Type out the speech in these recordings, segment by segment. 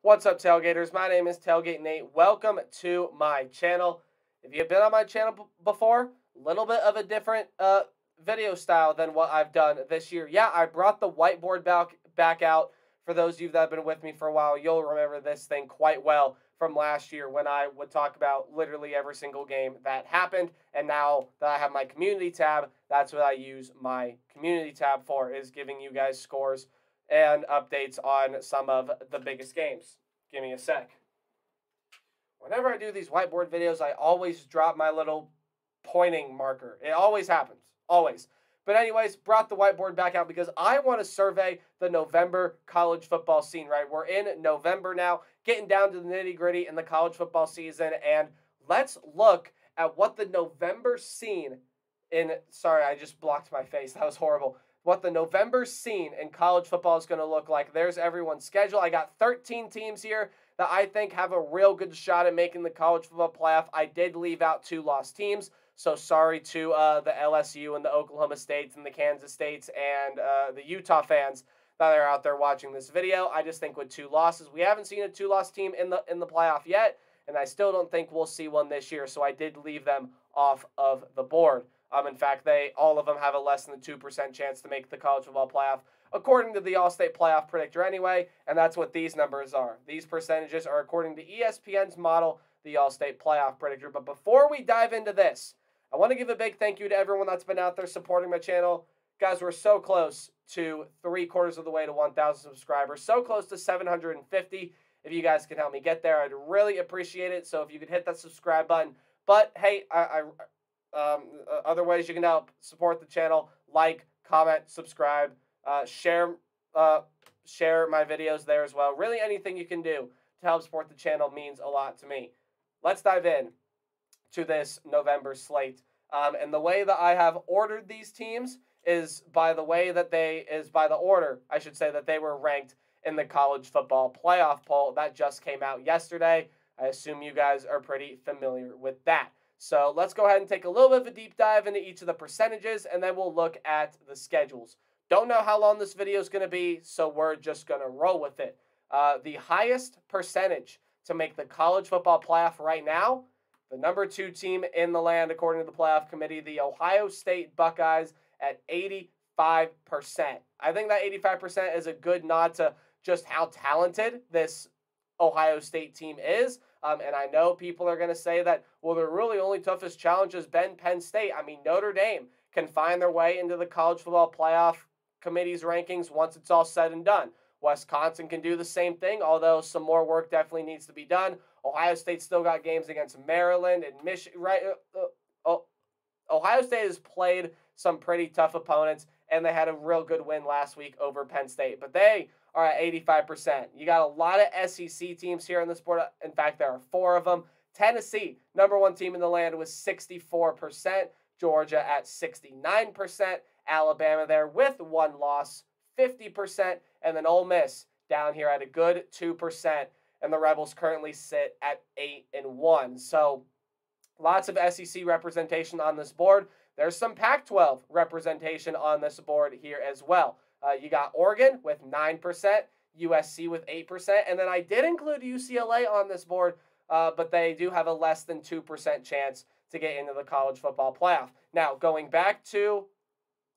What's up, Tailgaters? My name is Tailgate Nate. Welcome to my channel. If you've been on my channel before, a little bit of a different video style than what I've done this year. Yeah, I brought the whiteboard back out. For those of you that have been with me for a while, you'll remember this thing quite well from last year when I would talk about literally every single game that happened. And now that I have my community tab, that's what I use my community tab for, is giving you guys scores and updates on some of the biggest games. Give me a sec. Whenever I do these whiteboard videos, I always drop my little pointing marker. It always happens. Always. But anyways, brought the whiteboard back out because I want to survey the November college football scene, right? We're in November now, getting down to the nitty-gritty in the college football season, and let's look at what the November scene sorry, I just blocked my face. That was horrible. What the November scene in college football is going to look like. There's everyone's schedule. I got 13 teams here that I think have a real good shot at making the college football playoff. I did leave out 2 lost teams, so sorry to the LSU and the Oklahoma States and the Kansas States and the Utah fans that are out there watching this video. I just think with 2 losses, we haven't seen a 2-loss team in the playoff yet, and I still don't think we'll see one this year, so I did leave them off of the board. In fact, all of them have a less than 2% chance to make the college football playoff, according to the All-State Playoff Predictor anyway, and that's what these numbers are. These percentages are according to ESPN's model, the All-State Playoff Predictor. But before we dive into this, I want to give a big thank you to everyone that's been out there supporting my channel. Guys, we're so close to 3/4 of the way to 1,000 subscribers, so close to 750. If you guys can help me get there, I'd really appreciate it. So if you could hit that subscribe button. But hey, other ways you can help support the channel: like, comment, subscribe, share my videos there as well. Really, anything you can do to help support the channel means a lot to me. Let's dive in to this November slate. And the way that I have ordered these teams is by the order, I should say, that they were ranked in the college football playoff poll that just came out yesterday. I assume you guys are pretty familiar with that. So let's go ahead and take a little bit of a deep dive into each of the percentages, and then we'll look at the schedules. Don't know how long this video is going to be, so we're just going to roll with it. The highest percentage to make the college football playoff right now, the number 2 team in the land, according to the playoff committee, the Ohio State Buckeyes at 85%. I think that 85% is a good nod to just how talented this Ohio State team is. And I know people are going to say that, well, their really only toughest challenge has been Penn State. I mean, Notre Dame can find their way into the college football playoff committee's rankings once it's all said and done. Wisconsin can do the same thing, although some more work definitely needs to be done. Ohio State still got games against Maryland and Michigan. Right? Ohio State has played some pretty tough opponents, and they had a real good win last week over Penn State. But they are at 85%. You got a lot of SEC teams here on this board. In fact, there are 4 of them. Tennessee, number 1 team in the land, was 64%. Georgia at 69%. Alabama there with 1 loss, 50%. And then Ole Miss down here at a good 2%. And the Rebels currently sit at 8-1. So lots of SEC representation on this board. There's some Pac-12 representation on this board here as well. You got Oregon with 9%, USC with 8%, and then I did include UCLA on this board, but they do have a less than 2% chance to get into the college football playoff. Now, going back to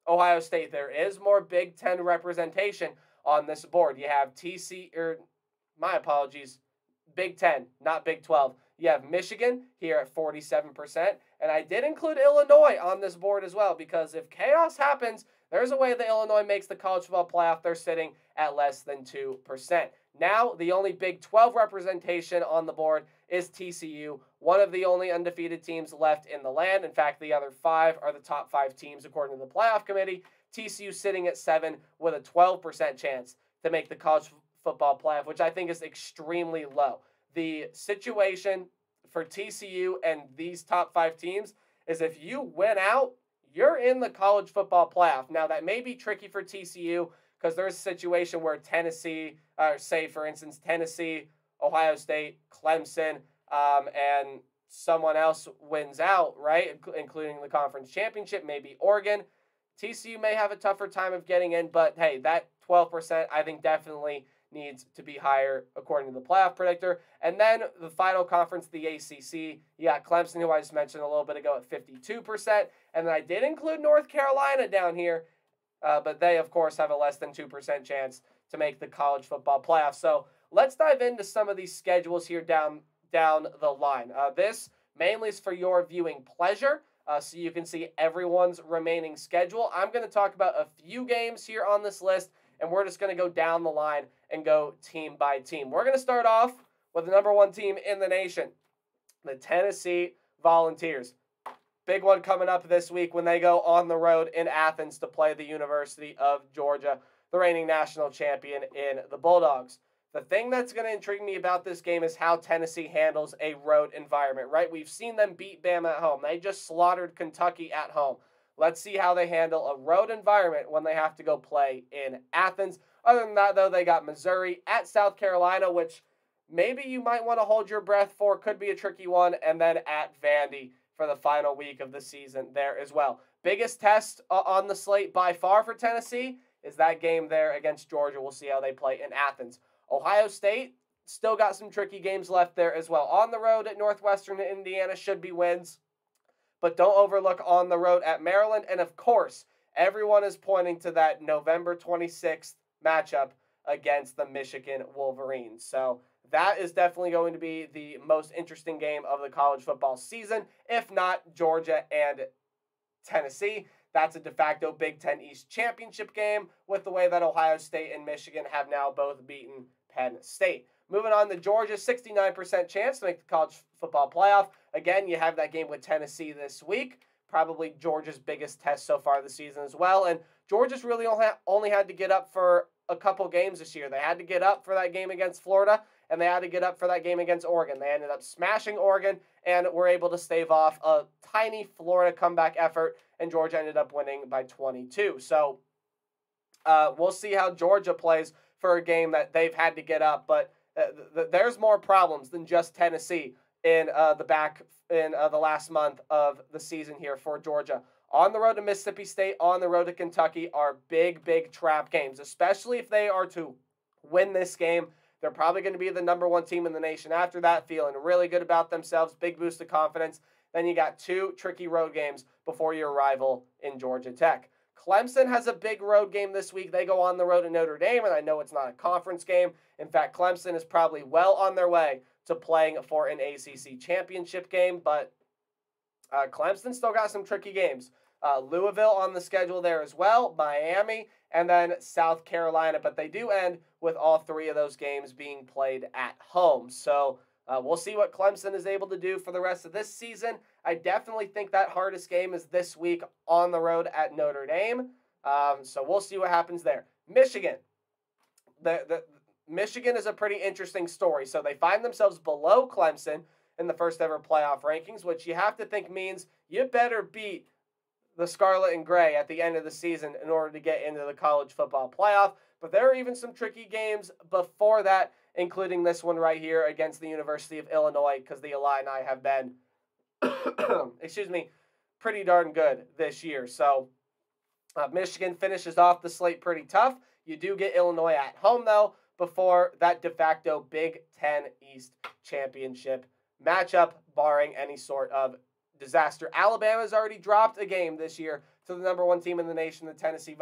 Ohio State, there is more Big Ten representation on this board. You have Big Ten, not Big 12. You have Michigan here at 47%, and I did include Illinois on this board as well, because if chaos happens, there's a way that Illinois makes the college football playoff. They're sitting at less than 2%. Now, the only Big 12 representation on the board is TCU, one of the only undefeated teams left in the land. In fact, the other 5 are the top 5 teams according to the playoff committee. TCU sitting at 7 with a 12% chance to make the college football playoff, which I think is extremely low. The situation for TCU and these top 5 teams is if you win out, you're in the college football playoff. Now, that may be tricky for TCU because there's a situation where Tennessee, say, for instance, Tennessee, Ohio State, Clemson, and someone else wins out, right, including the conference championship, maybe Oregon. TCU may have a tougher time of getting in, but, hey, that 12% I think definitely needs to be higher according to the playoff predictor. And then the final conference, the ACC, you got Clemson, who I just mentioned a little bit ago, at 52%. And then I did include North Carolina down here, but they, of course, have a less than 2% chance to make the college football playoff. So let's dive into some of these schedules here down the line. This mainly is for your viewing pleasure, so you can see everyone's remaining schedule. I'm going to talk about a few games here on this list, and we're just going to go down the line and go team by team. We're going to start off with the number 1 team in the nation, the Tennessee Volunteers. Big one coming up this week when they go on the road in Athens to play the University of Georgia, the reigning national champion in the Bulldogs. The thing that's going to intrigue me about this game is how Tennessee handles a road environment, right? We've seen them beat Bama at home. They just slaughtered Kentucky at home. Let's see how they handle a road environment when they have to go play in Athens. Other than that, though, they got Missouri at South Carolina, which maybe you might want to hold your breath for. Could be a tricky one. And then at Vandy for the final week of the season there as well. Biggest test on the slate by far for Tennessee is that game there against Georgia. We'll see how they play in Athens. Ohio State still got some tricky games left there as well. On the road at Northwestern and Indiana should be wins, but don't overlook on the road at Maryland. And of course, everyone is pointing to that November 26th matchup against the Michigan Wolverines. So that is definitely going to be the most interesting game of the college football season, if not Georgia and Tennessee. That's a de facto Big Ten East championship game with the way that Ohio State and Michigan have now both beaten Penn State. Moving on to Georgia, 69% chance to make the college football playoff. Again, you have that game with Tennessee this week. Probably Georgia's biggest test so far this season as well. And Georgia's really only had to get up for a couple games this year. They had to get up for that game against Florida, and they had to get up for that game against Oregon. They ended up smashing Oregon and were able to stave off a tiny Florida comeback effort, and Georgia ended up winning by 22. So we'll see how Georgia plays for a game that they've had to get up, but there's more problems than just Tennessee in the last month of the season here for Georgia. On the road to Mississippi State, on the road to Kentucky are big, big trap games, especially if they are to win this game. They're probably going to be the number 1 team in the nation after that, feeling really good about themselves, big boost of confidence. Then you got 2 tricky road games before your rival in Georgia Tech. Clemson has a big road game this week. They go on the road to Notre Dame, and I know it's not a conference game. In fact, Clemson is probably well on their way to playing for an ACC championship game, but Clemson still got some tricky games. Louisville on the schedule there as well, Miami, and then South Carolina. But they do end with all 3 of those games being played at home. So we'll see what Clemson is able to do for the rest of this season. I definitely think that hardest game is this week on the road at Notre Dame. So we'll see what happens there. Michigan. Michigan is a pretty interesting story. So they find themselves below Clemson in the first ever playoff rankings, which you have to think means you better beat the Scarlet and Gray at the end of the season in order to get into the college football playoff. But there are even some tricky games before that, including this one right here against the University of Illinois, because the Illini have been, pretty darn good this year. So Michigan finishes off the slate pretty tough. You do get Illinois at home, though, before that de facto Big Ten East championship matchup, barring any sort of disaster. Alabama's already dropped a game this year to the number 1 team in the nation, the Tennessee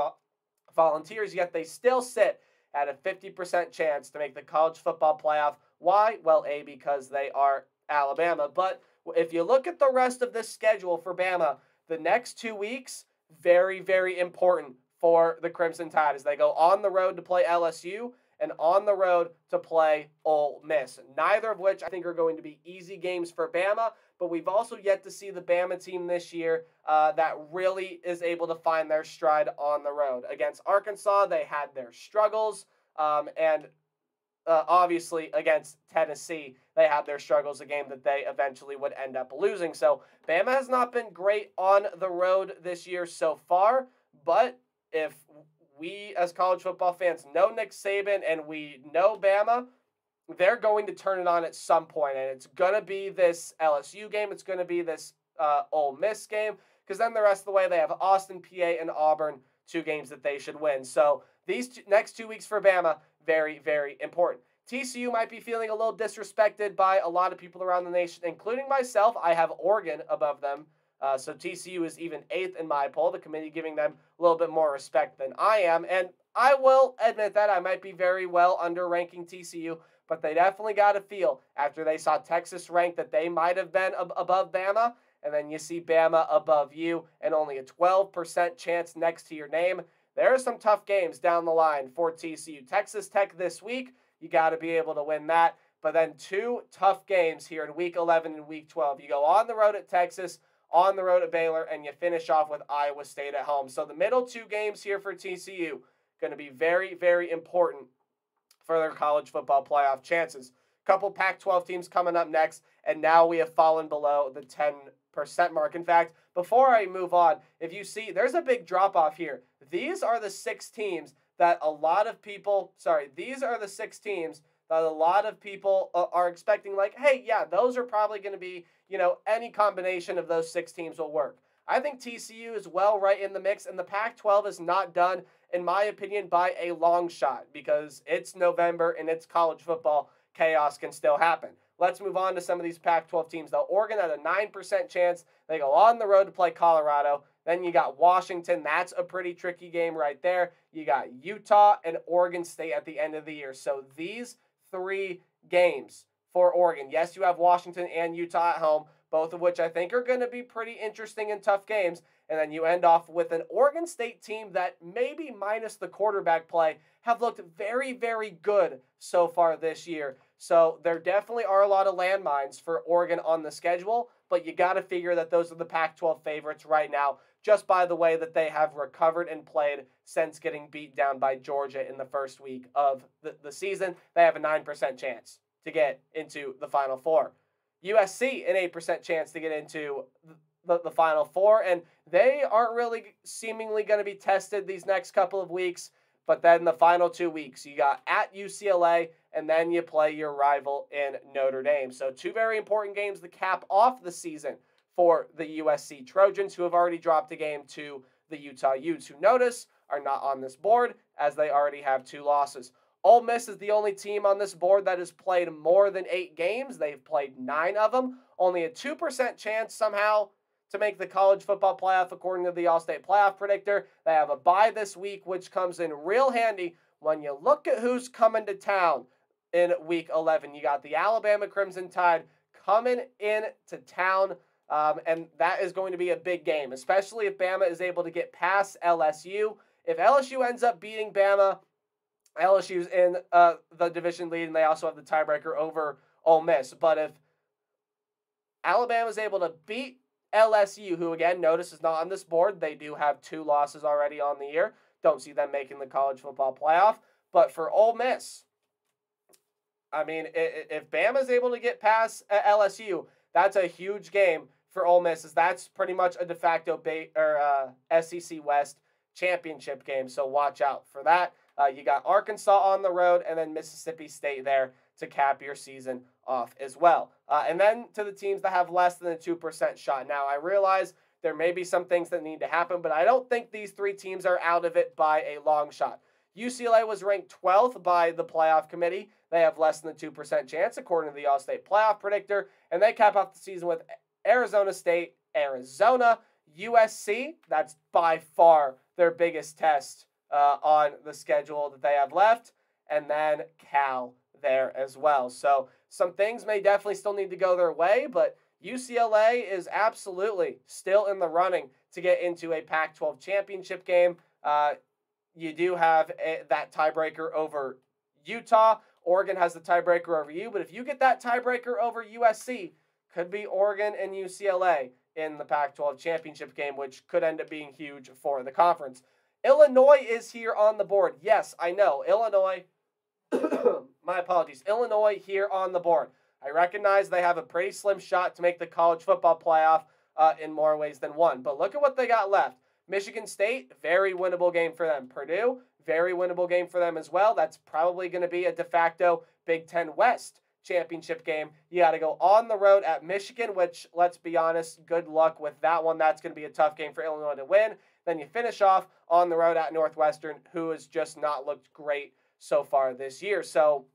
Volunteers, yet they still sit at a 50% chance to make the college football playoff. Why? Well, A, because they are Alabama. But if you look at the rest of this schedule for Bama, the next 2 weeks, very, very important for the Crimson Tide as they go on the road to play LSU and on the road to play Ole Miss. Neither of which I think are going to be easy games for Bama, but we've also yet to see the Bama team this year that really is able to find their stride on the road. Against Arkansas, they had their struggles, and obviously against Tennessee, they had their struggles, a game that they eventually would end up losing. So Bama has not been great on the road this year so far, but if we as college football fans know Nick Saban and we know Bama, they're going to turn it on at some point, and it's going to be this LSU game. It's going to be this Ole Miss game, because then the rest of the way they have Austin, PA, and Auburn, 2 games that they should win. So these next 2 weeks for Bama, very, very important. TCU might be feeling a little disrespected by a lot of people around the nation, including myself. I have Oregon above them. So TCU is even 8th in my poll, the committee giving them a little bit more respect than I am. And I will admit that I might be very well under-ranking TCU, but they definitely got a feel after they saw Texas rank that they might have been above Bama, and then you see Bama above you and only a 12% chance next to your name. There are some tough games down the line for TCU. Texas Tech this week, you got to be able to win that. But then 2 tough games here in Week 11 and Week 12. You go on the road at Texas, on the road at Baylor, and you finish off with Iowa State at home. So the middle 2 games here for TCU going to be very, very important for their college football playoff chances. Couple Pac-12 teams coming up next, and now we have fallen below the 10% mark. In fact, before I move on, if you see, there's a big drop-off here. These are the 6 teams that a lot of people, are expecting, like, hey, yeah, those are probably going to be, any combination of those 6 teams will work. I think TCU is well right in the mix, and the Pac-12 is not done, in my opinion, by a long shot, because it's November and it's college football. Chaos can still happen. Let's move on to some of these Pac-12 teams, though. Oregon had a 9% chance. They go on the road to play Colorado. Then you got Washington. That's a pretty tricky game right there. You got Utah and Oregon State at the end of the year. So these 3 games for Oregon. Yes, you have Washington and Utah at home, both of which I think are going to be pretty interesting and tough games. And then you end off with an Oregon State team that, maybe minus the quarterback play, have looked very, very good so far this year. So there definitely are a lot of landmines for Oregon on the schedule, but you got to figure that those are the Pac-12 favorites right now, just by the way that they have recovered and played since getting beat down by Georgia in the first week of the season. They have a 9% chance to get into the Final Four. USC, an 8% chance to get into the Final Four, and they aren't really seemingly going to be tested these next couple of weeks, but then the final 2 weeks, you got at UCLA, and then you play your rival in Notre Dame. So 2 very important games to cap off the season for the USC Trojans, who have already dropped a game to the Utah Utes, who, notice, are not on this board, as they already have 2 losses. Ole Miss is the only team on this board that has played more than 8 games. They've played 9 of them. Only a 2% chance somehow to make the college football playoff, according to the All-State Playoff Predictor. They have a bye this week, which comes in real handy when you look at who's coming to town in Week 11. You got the Alabama Crimson Tide coming into town, and that is going to be a big game, especially if Bama is able to get past LSU. If LSU ends up beating Bama, LSU's in the division lead, and they also have the tiebreaker over Ole Miss. But if Alabama's able to beat LSU, who, again, notice is not on this board, they do have 2 losses already on the year. Don't see them making the college football playoff. But for Ole Miss, I mean, if Bama's able to get past LSU, that's a huge game for Ole Miss, as that's pretty much a de facto SEC West championship game. So watch out for that. You got Arkansas on the road, and then Mississippi State there to cap your season off as well. And then to the teams that have less than a 2% shot. Now, I realize there may be some things that need to happen, but I don't think these 3 teams are out of it by a long shot. UCLA was ranked 12th by the playoff committee. They have less than a 2% chance, according to the All-State Playoff Predictor, and they cap off the season with Arizona State, Arizona, USC. That's by far their biggest test on the schedule that they have left, and then Cal there as well. So some things may definitely still need to go their way, but UCLA is absolutely still in the running to get into a Pac-12 championship game. You do have that tiebreaker over Utah. Oregon has the tiebreaker over you, but if you get that tiebreaker over USC, could be Oregon and UCLA in the Pac-12 championship game, which could end up being huge for the conference. Illinois is here on the board. Yes, I know. Illinois, my apologies. Illinois here on the board. I recognize they have a pretty slim shot to make the college football playoff in more ways than one. But look at what they got left. Michigan State, very winnable game for them. Purdue, very winnable game for them as well. That's probably going to be a de facto Big Ten West championship game. You got to go on the road at Michigan, which, let's be honest, good luck with that one. That's going to be a tough game for Illinois to win. Then you finish off on the road at Northwestern, who has just not looked great so far this year. So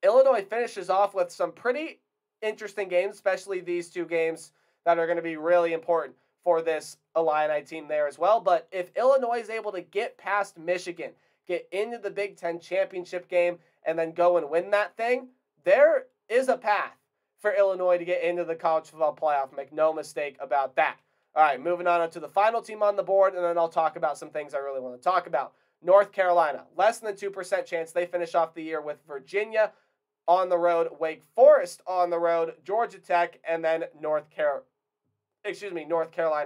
Illinois finishes off with some pretty interesting games, especially these two games that are going to be really important for this Illini team there as well. But if Illinois is able to get past Michigan, get into the Big Ten championship game, and then go and win that thing, there is a path for Illinois to get into the college football playoff. Make no mistake about that. All right, moving on to the final team on the board, and then I'll talk about some things I really want to talk about. North Carolina, less than 2% chance they finish off the year with Virginia on the road, Wake Forest on the road, Georgia Tech, and then North Carolina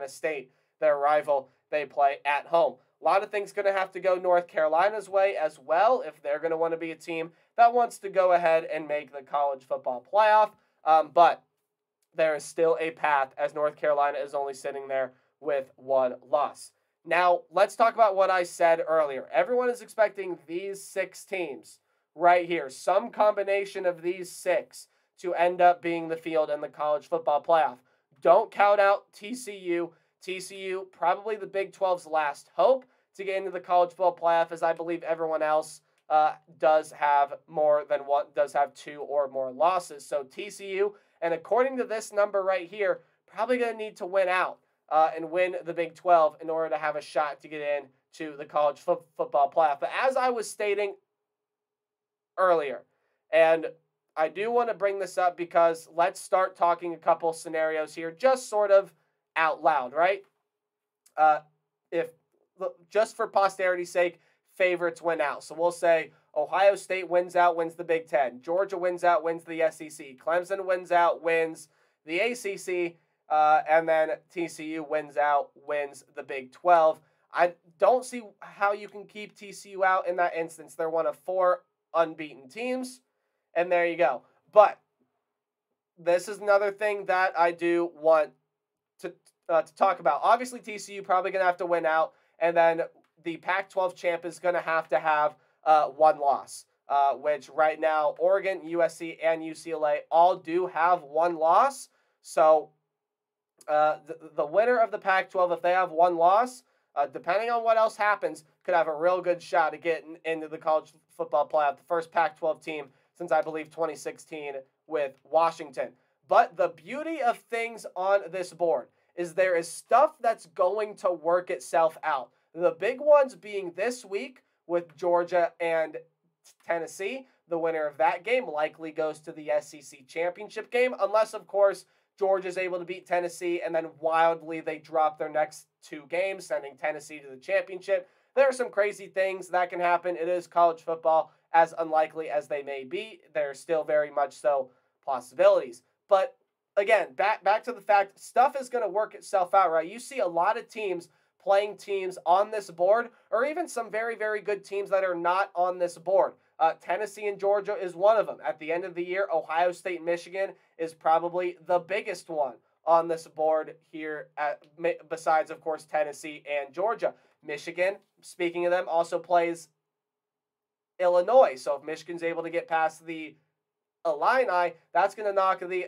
State, their rival, they play at home. A lot of things going to have to go North Carolina's way as well if they're going to want to be a team that wants to go ahead and make the college football playoff. But there is still a path as North Carolina is only sitting there with one loss. Now, let's talk about what I said earlier. Everyone is expecting these 6 teams right here, some combination of these 6 to end up being the field in the college football playoff. Don't count out TCU. TCU, probably the Big 12's last hope to get into the college football playoff, as I believe everyone else does have 2 or more losses. So TCU, and according to this number right here, probably going to need to win out and win the Big 12 in order to have a shot to get into the college football playoff. But as I was stating earlier, and I do want to bring this up because let's start talking a couple scenarios here, just sort of out loud, right? If just for posterity's sake, favorites win out. So we'll say Ohio State wins out, wins the Big Ten. Georgia wins out, wins the SEC. Clemson wins out, wins the ACC. And then TCU wins out, wins the Big 12. I don't see how you can keep TCU out in that instance. They're one of 4 unbeaten teams. And there you go. But this is another thing that I do want to talk about. Obviously, TCU probably going to have to win out. And then the Pac-12 champ is going to have one loss, which right now Oregon, USC, and UCLA all do have one loss. So the winner of the Pac-12, if they have one loss, depending on what else happens, could have a real good shot at getting into the college football playoff, the first Pac-12 team since, I believe, 2016 with Washington. But the beauty of things on this board is there is stuff that's going to work itself out. The big ones being this week with Georgia and Tennessee. The winner of that game likely goes to the SEC championship game, unless, of course, Georgia's able to beat Tennessee and then wildly they drop their next 2 games, sending Tennessee to the championship. There are some crazy things that can happen. It is college football. As unlikely as they may be, there are still very much so possibilities. But again, back to the fact, stuff is going to work itself out, right? You see a lot of teams playing teams on this board, or even some very, very good teams that are not on this board. Tennessee and Georgia is one of them. At the end of the year, Ohio State and Michigan is probably the biggest one on this board here, besides, of course, Tennessee and Georgia. Michigan, speaking of them, also plays Illinois. So if Michigan's able to get past the Illini, that's going to knock the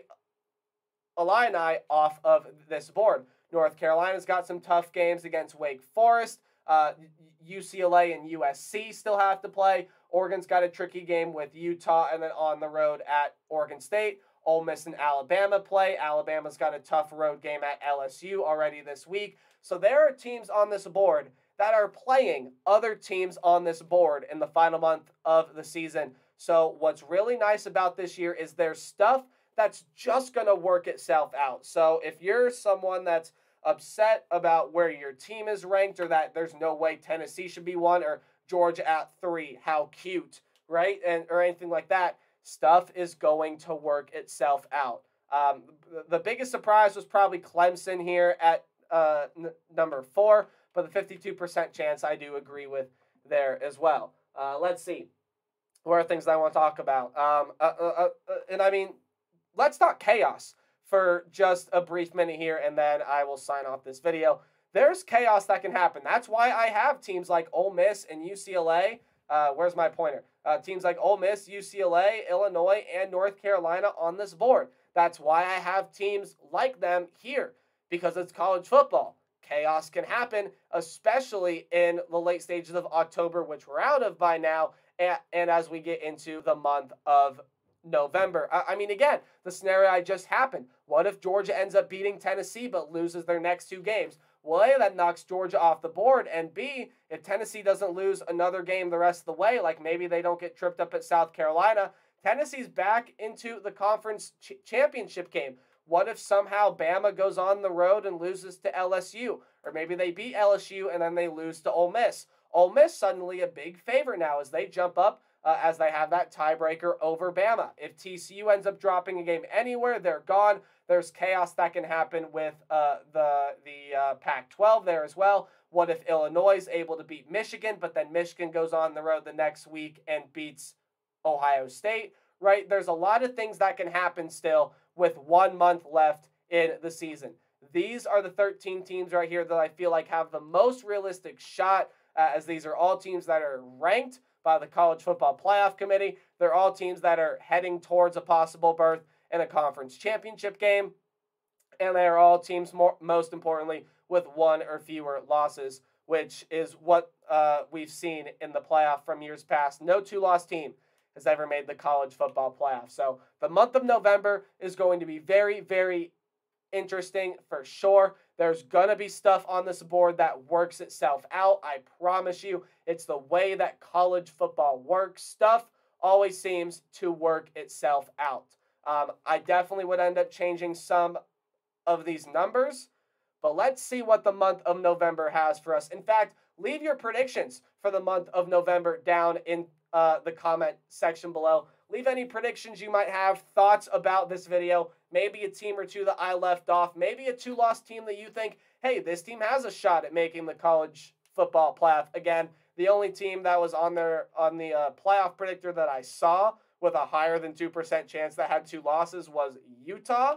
Illini off of this board. North Carolina's got some tough games against Wake Forest. UCLA and USC still have to play. Oregon's got a tricky game with Utah, and then on the road at Oregon State. Ole Miss and Alabama play. Alabama's got a tough road game at LSU already this week. So there are teams on this board that are playing other teams on this board in the final month of the season. So what's really nice about this year is there's stuff that's just going to work itself out. So if you're someone that's upset about where your team is ranked, or that there's no way Tennessee should be 1 or Georgia at 3, how cute, right? Or anything like that, stuff is going to work itself out. The biggest surprise was probably Clemson here at number 4, but the 52% chance I do agree with there as well. Let's see. What are things that I want to talk about? And I mean, let's talk chaos for just a brief minute here, and then I will sign off this video. There's chaos that can happen. That's why I have teams like Ole Miss and UCLA. Where's my pointer? Teams like Ole Miss, UCLA, Illinois, and North Carolina on this board. That's why I have teams like them here, because it's college football. Chaos can happen, especially in the late stages of October, which we're out of by now, and as we get into the month of November. I mean, again, the scenario I just happened. What if Georgia ends up beating Tennessee but loses their next 2 games? Well, A, that knocks Georgia off the board, and B, if Tennessee doesn't lose another game the rest of the way, like maybe they don't get tripped up at South Carolina, Tennessee's back into the conference championship game. What if somehow Bama goes on the road and loses to LSU? Or maybe they beat LSU and then they lose to Ole Miss. Ole Miss suddenly a big favorite now as they jump up as they have that tiebreaker over Bama. If TCU ends up dropping a game anywhere, they're gone. There's chaos that can happen with the Pac-12 there as well. What if Illinois is able to beat Michigan, but then Michigan goes on the road the next week and beats Ohio State, right? There's a lot of things that can happen still with 1 month left in the season. These are the 13 teams right here that I feel like have the most realistic shot, as these are all teams that are ranked by the College Football Playoff Committee. They're all teams that are heading towards a possible berth in a conference championship game. And they are all teams, most importantly, with 1 or fewer losses, which is what we've seen in the playoff from years past. No 2-loss team has ever made the college football playoff. So the month of November is going to be very, very interesting for sure. There's going to be stuff on this board that works itself out. I promise you, it's the way that college football works. Stuff always seems to work itself out. I definitely would end up changing some of these numbers, but let's see what the month of November has for us. In fact, leave your predictions for the month of November down in the comment section below. Leave any predictions you might have, thoughts about this video, maybe a team or two that I left off, maybe a 2-loss team that you think, hey, this team has a shot at making the college football playoff. Again, the only team that was on the playoff predictor that I saw with a higher than 2% chance that had 2 losses was Utah,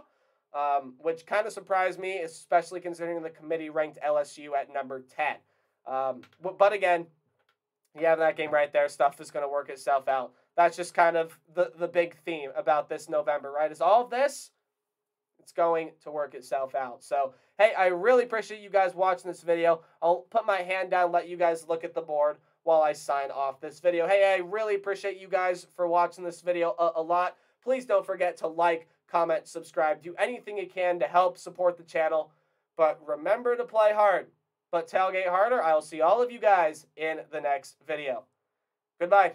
which kind of surprised me, especially considering the committee ranked LSU at number 10. But again, you have that game right there. Stuff is going to work itself out. That's just kind of the big theme about this November, right? Is all of this, it's going to work itself out. So, hey, I really appreciate you guys watching this video. I'll put my hand down, let you guys look at the board while I sign off this video. Hey, I really appreciate you guys for watching this video a lot. Please don't forget to like, comment, subscribe. Do anything you can to help support the channel. But remember to play hard, but tailgate harder. I will see all of you guys in the next video. Goodbye.